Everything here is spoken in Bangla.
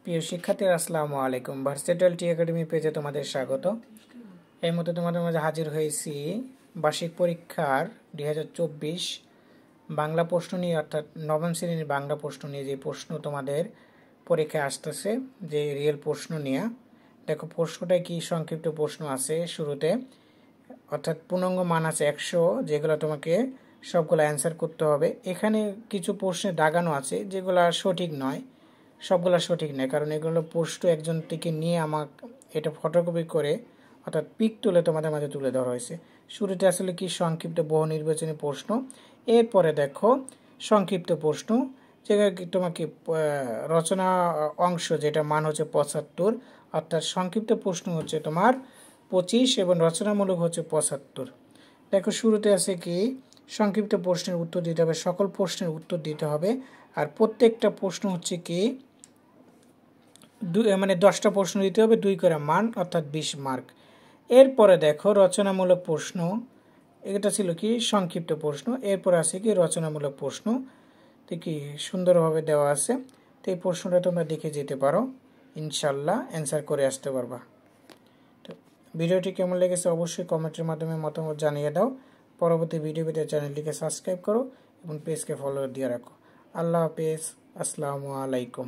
প্রিয় শিক্ষার্থীরা আসসালামু আলাইকুম। ভার্সেটাইল টি একাডেমি পেজে তোমাদের স্বাগত। এই মতো তোমাদের মাঝে হাজির হয়েছি বার্ষিক পরীক্ষার 2024 বাংলা প্রশ্ন নিয়ে, অর্থাৎ নবম শ্রেণীর বাংলা প্রশ্ন নিয়ে। যে প্রশ্ন তোমাদের পরীক্ষায় আসতেছে, যে রিয়েল প্রশ্ন নিয়ে। দেখো প্রশ্নটায় কি সংক্ষিপ্ত প্রশ্ন আছে শুরুতে, অর্থাৎ পূর্ণাঙ্গ মান আছে 100, যেগুলো তোমাকে সবগুলো অ্যান্সার করতে হবে। এখানে কিছু প্রশ্নে দাগানো আছে যেগুলো সঠিক নয়, সবগুলো সঠিক নয়, কারণ এগুলো প্রশ্ন একজন থেকে নিয়ে আমাকে এটা ফটোকপি করে অর্থাৎ পিক তুলে তোমাদের মাঝে তুলে ধরা হয়েছে। শুরুতে আসলে কি সংক্ষিপ্ত বহু নির্বাচনী প্রশ্ন, এরপরে দেখো সংক্ষিপ্ত প্রশ্ন যেটা তোমাকে রচনা অংশ, যেটা মান হচ্ছে 75, অর্থাৎ সংক্ষিপ্ত প্রশ্ন হচ্ছে তোমার 25 এবং রচনামূলক হচ্ছে 75। দেখো শুরুতে আছে কি সংক্ষিপ্ত প্রশ্নের উত্তর দিতে হবে, সকল প্রশ্নের উত্তর দিতে হবে। আর প্রত্যেকটা প্রশ্ন হচ্ছে কি 10টা প্রশ্ন দিতে হবে, 2 করে মান, অর্থাৎ 20 মার্ক। এরপরে দেখো রচনামূলক প্রশ্ন, এটা ছিল কি সংক্ষিপ্ত প্রশ্ন। এরপর আছে কি রচনামূলক প্রশ্ন, তো কি সুন্দরভাবে দেওয়া আছে। তো এই প্রশ্নটা তোমরা দেখে যেতে পারো, ইনশাল্লাহ অ্যান্সার করে আসতে পারবা। তো ভিডিওটি কেমন লেগেছে অবশ্যই কমেন্টের মাধ্যমে মতামত জানিয়ে দাও। পরবর্তী ভিডিও পেতে চ্যানেলটিকে সাবস্ক্রাইব করো এবং পেজকে ফলো দিয়ে রাখো। আল্লাহ হাফেজ, আসসালামু আলাইকুম।